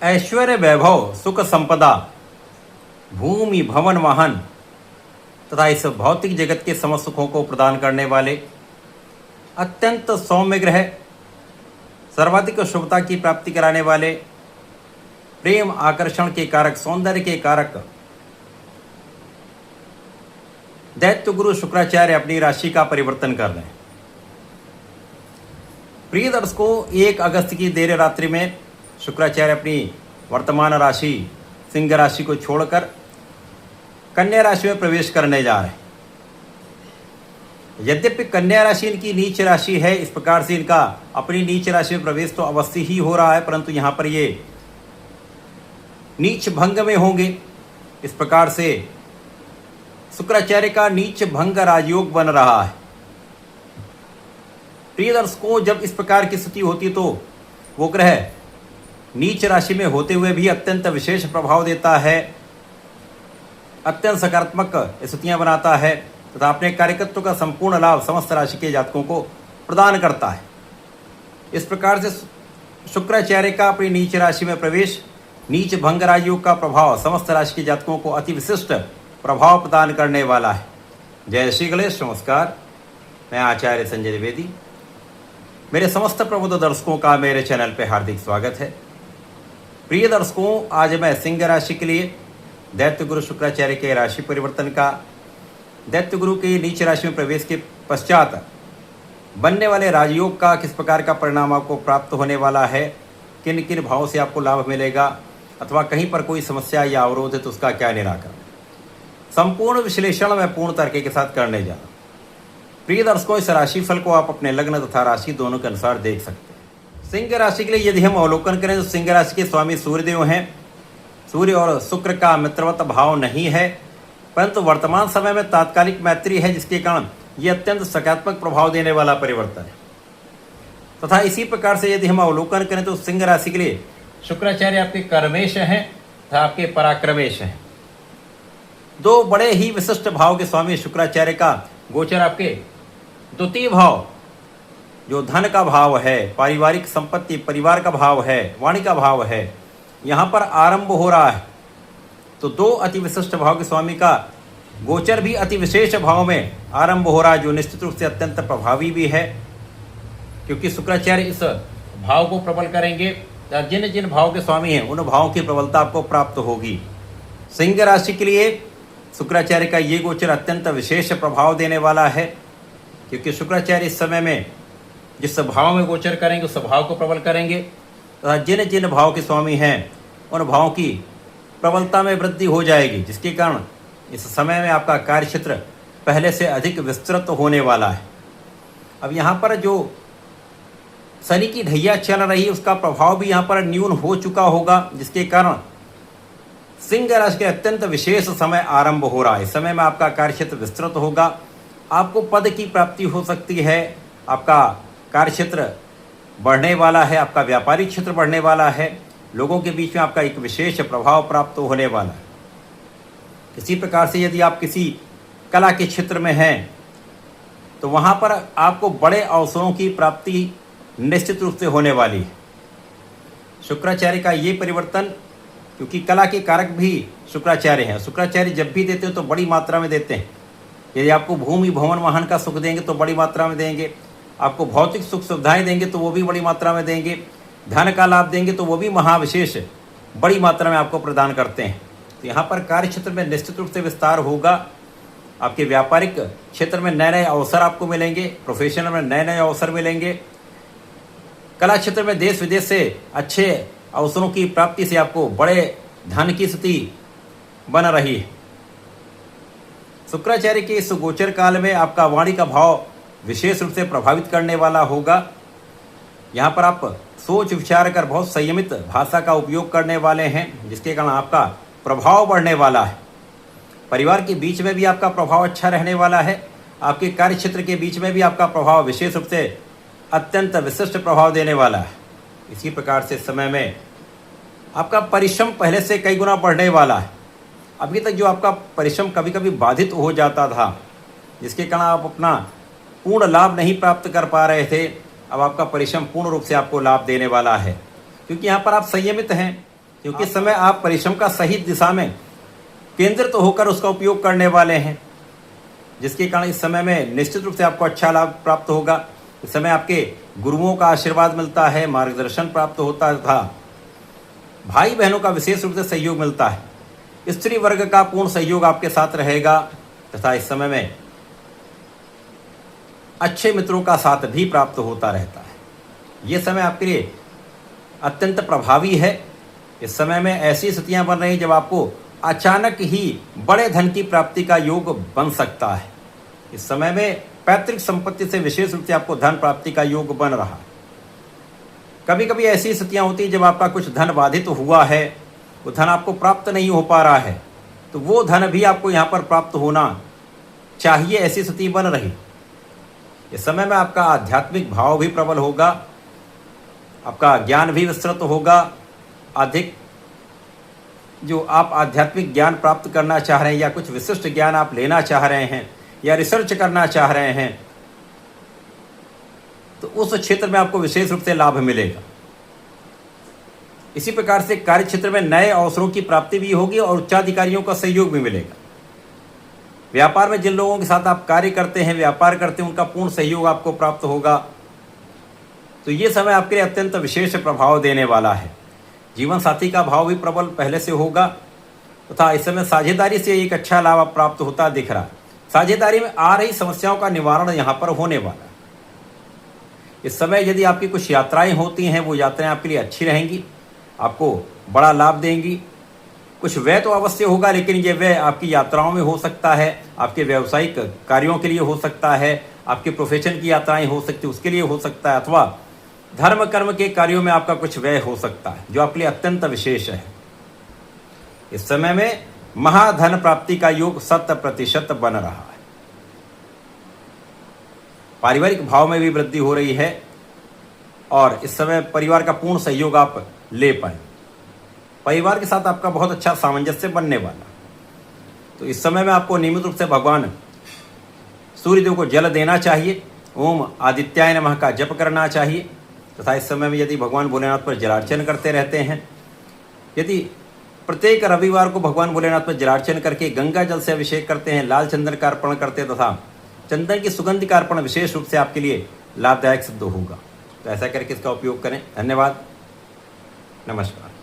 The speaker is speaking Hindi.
ऐश्वर्य वैभव सुख संपदा भूमि भवन वाहन तथा इस भौतिक जगत के समस्त सुखों को प्रदान करने वाले अत्यंत सौम्य ग्रह, सर्वाधिक शुभता की प्राप्ति कराने वाले, प्रेम आकर्षण के कारक, सौंदर्य के कारक दैत्य गुरु शुक्राचार्य अपनी राशि का परिवर्तन कर रहे हैं। प्रिय दर्शकों, 1 अगस्त की देर रात्रि में शुक्राचार्य अपनी वर्तमान राशि सिंह राशि को छोड़कर कन्या राशि में प्रवेश करने जा रहे हैं। यद्यपि कन्या राशि इनकी नीच राशि है, इस प्रकार से इनका अपनी नीच राशि में प्रवेश तो अवश्य ही हो रहा है, परंतु यहाँ पर ये नीच भंग में होंगे। इस प्रकार से शुक्राचार्य का नीच भंग राजयोग बन रहा है। प्रिय दर्शकों, जब इस प्रकार की स्थिति होती तो वो ग्रह नीच राशि में होते हुए भी अत्यंत विशेष प्रभाव देता है, अत्यंत सकारात्मक स्थितियां बनाता है तथा अपने कार्यकर्तों का संपूर्ण लाभ समस्त राशि के जातकों को प्रदान करता है। इस प्रकार से शुक्राचार्य का अपनी नीच राशि में प्रवेश, नीच भंग राजयोग का प्रभाव समस्त राशि के जातकों को अति विशिष्ट प्रभाव प्रदान करने वाला है। जय श्री गणेश, नमस्कार। मैं आचार्य संजय द्विवेदी। मेरे समस्त प्रबुद्ध दर्शकों का मेरे चैनल पर हार्दिक स्वागत है। प्रिय दर्शकों, आज मैं सिंह राशि के लिए दैत्य गुरु शुक्राचार्य के राशि परिवर्तन का, दैत्य गुरु के नीच राशि में प्रवेश के पश्चात बनने वाले राजयोग का किस प्रकार का परिणाम आपको प्राप्त होने वाला है, किन किन भावों से आपको लाभ मिलेगा, अथवा कहीं पर कोई समस्या या अवरोध है तो उसका क्या निराकरण, संपूर्ण विश्लेषण मैं पूर्ण तरीके के साथ करने जा रहा हूँ। प्रिय दर्शकों, इस राशिफल को आप अपने लग्न तथा राशि दोनों के अनुसार देख सकते हैं। सिंह राशि के लिए यदि हम अवलोकन करें तो सिंह राशि के स्वामी सूर्यदेव हैं। सूर्य और शुक्र का मित्रवत भाव नहीं है, परंतु वर्तमान समय में तात्कालिक मैत्री है, जिसके कारण ये अत्यंत सकारात्मक प्रभाव देने वाला परिवर्तन है। तथा इसी प्रकार से यदि हम अवलोकन करें तो सिंह राशि के लिए शुक्राचार्य आपके कर्मेश हैं तथा आपके पराक्रमेश हैं। 2 बड़े ही विशिष्ट भाव के स्वामी शुक्राचार्य का गोचर आपके द्वितीय भाव, जो धन का भाव है, पारिवारिक संपत्ति, परिवार का भाव है, वाणी का भाव है, यहाँ पर आरंभ हो रहा है। तो 2 अति विशिष्ट भाव के स्वामी का गोचर भी अति विशेष भाव में आरंभ हो रहा है, जो निश्चित रूप से अत्यंत प्रभावी भी है, क्योंकि शुक्राचार्य इस भाव को प्रबल करेंगे। जिन जिन भाव के स्वामी हैं उन भावों की प्रबलता आपको प्राप्त होगी। सिंह राशि के लिए शुक्राचार्य का ये गोचर अत्यंत विशेष प्रभाव देने वाला है, क्योंकि शुक्राचार्य इस समय में जिस भाव में गोचर करेंगे उस भाव को प्रबल करेंगे तथा जिन जिन भाव के स्वामी हैं उन भावों की प्रबलता में वृद्धि हो जाएगी, जिसके कारण इस समय में आपका कार्य क्षेत्र पहले से अधिक विस्तृत होने वाला है। अब यहाँ पर जो शनि की ढैया चल रही है उसका प्रभाव भी यहाँ पर न्यून हो चुका होगा, जिसके कारण सिंह राशि के अत्यंत विशेष समय आरंभ हो रहा है। इस समय में आपका कार्य क्षेत्र विस्तृत होगा, आपको पद की प्राप्ति हो सकती है, आपका कार्य क्षेत्र बढ़ने वाला है, आपका व्यापारिक क्षेत्र बढ़ने वाला है, लोगों के बीच में आपका एक विशेष प्रभाव प्राप्त होने वाला है। इसी प्रकार से यदि आप किसी कला के क्षेत्र में हैं तो वहाँ पर आपको बड़े अवसरों की प्राप्ति निश्चित रूप से होने वाली है। शुक्राचार्य का ये परिवर्तन, क्योंकि कला के कारक भी शुक्राचार्य हैं, शुक्राचार्य जब भी देते हैं तो बड़ी मात्रा में देते हैं। यदि आपको भूमि भवन वाहन का सुख देंगे तो बड़ी मात्रा में देंगे, आपको भौतिक सुख सुविधाएं देंगे तो वो भी बड़ी मात्रा में देंगे, धन का लाभ देंगे तो वो भी महाविशेष बड़ी मात्रा में आपको प्रदान करते हैं। तो यहाँ पर कार्य क्षेत्र में निश्चित रूप से विस्तार होगा, आपके व्यापारिक क्षेत्र में नए नए अवसर आपको मिलेंगे, प्रोफेशनल में नए नए अवसर मिलेंगे, कला क्षेत्र में देश विदेश से अच्छे अवसरों की प्राप्ति से आपको बड़े धन की स्थिति बन रही है। शुक्राचार्य के इस गोचर काल में आपका वाणी का भाव विशेष रूप से प्रभावित करने वाला होगा। यहाँ पर आप सोच विचार कर बहुत संयमित भाषा का उपयोग करने वाले हैं, जिसके कारण आपका प्रभाव बढ़ने वाला है। परिवार के बीच में भी आपका प्रभाव अच्छा रहने वाला है, आपके कार्य क्षेत्र के बीच में भी आपका प्रभाव विशेष रूप से अत्यंत विशिष्ट प्रभाव देने वाला है। इसी प्रकार से समय में आपका परिश्रम पहले से कई गुना बढ़ने वाला है। अभी तक जो आपका परिश्रम कभी कभी बाधित हो जाता था, जिसके कारण आप अपना पूर्ण लाभ नहीं प्राप्त कर पा रहे थे, अब आपका परिश्रम पूर्ण रूप से आपको लाभ देने वाला है, क्योंकि यहाँ पर आप संयमित हैं। क्योंकि इस समय आप परिश्रम का सही दिशा में केंद्रित होकर उसका उपयोग करने वाले हैं, जिसके कारण इस समय में निश्चित रूप से आपको अच्छा लाभ प्राप्त होगा। इस समय आपके गुरुओं का आशीर्वाद मिलता है, मार्गदर्शन प्राप्त होता है तथा भाई बहनों का विशेष रूप से सहयोग मिलता है। स्त्री वर्ग का पूर्ण सहयोग आपके साथ रहेगा तथा इस समय में अच्छे मित्रों का साथ भी प्राप्त होता रहता है। ये समय आपके लिए अत्यंत प्रभावी है। इस समय में ऐसी स्थितियां बन रही जब आपको अचानक ही बड़े धन की प्राप्ति का योग बन सकता है। इस समय में पैतृक संपत्ति से विशेष रूप से आपको धन प्राप्ति का योग बन रहा है। कभी कभी ऐसी स्थितियां होती जब आपका कुछ धन बाधित हुआ है, वो धन आपको प्राप्त नहीं हो पा रहा है, तो वो धन भी आपको यहाँ पर प्राप्त होना चाहिए, ऐसी स्थिति बन रही। इस समय में आपका आध्यात्मिक भाव भी प्रबल होगा, आपका ज्ञान भी विस्तृत होगा। अधिक जो आप आध्यात्मिक ज्ञान प्राप्त करना चाह रहे हैं या कुछ विशिष्ट ज्ञान आप लेना चाह रहे हैं या रिसर्च करना चाह रहे हैं, तो उस क्षेत्र में आपको विशेष रूप से लाभ मिलेगा। इसी प्रकार से कार्य क्षेत्र में नए अवसरों की प्राप्ति भी होगी और उच्चाधिकारियों का सहयोग भी मिलेगा। व्यापार में जिन लोगों के साथ आप कार्य करते हैं, व्यापार करते हैं, उनका पूर्ण सहयोग आपको प्राप्त होगा। तो ये समय आपके लिए अत्यंत विशेष प्रभाव देने वाला है। जीवन साथी का भाव भी प्रबल पहले से होगा तथा इस समय साझेदारी से एक अच्छा लाभ प्राप्त होता दिख रहा है। साझेदारी में आ रही समस्याओं का निवारण यहाँ पर होने वाला है। इस समय यदि आपकी कुछ यात्राएं होती हैं, वो यात्राएं आपके लिए अच्छी रहेंगी, आपको बड़ा लाभ देंगी। कुछ व्यय तो अवश्य होगा, लेकिन ये व्यय आपकी यात्राओं में हो सकता है, आपके व्यावसायिक कार्यों के लिए हो सकता है, आपके प्रोफेशन की यात्राएं हो सकती है उसके लिए हो सकता है, अथवा धर्म कर्म के कार्यों में आपका कुछ व्यय हो सकता है, जो आपके लिए अत्यंत विशेष है। इस समय में महाधन प्राप्ति का योग 100% बन रहा है। पारिवारिक भाव में भी वृद्धि हो रही है और इस समय परिवार का पूर्ण सहयोग आप ले पाए। परिवार के साथ आपका बहुत अच्छा सामंजस्य बनने वाला। तो इस समय में आपको नियमित रूप से भगवान सूर्यदेव को जल देना चाहिए, ओम आदित्याय नमः का जप करना चाहिए तथा इस समय में यदि भगवान भोलेनाथ पर जलार्चन करते रहते हैं, यदि प्रत्येक रविवार को भगवान भोलेनाथ पर जलार्चन करके गंगा जल से अभिषेक करते हैं, लाल चंदन का अर्पण करते हैं तथा चंदन की सुगंध का अर्पण विशेष रूप से आपके लिए लाभदायक सिद्ध होगा। तो ऐसा करके इसका उपयोग करें। धन्यवाद, नमस्कार।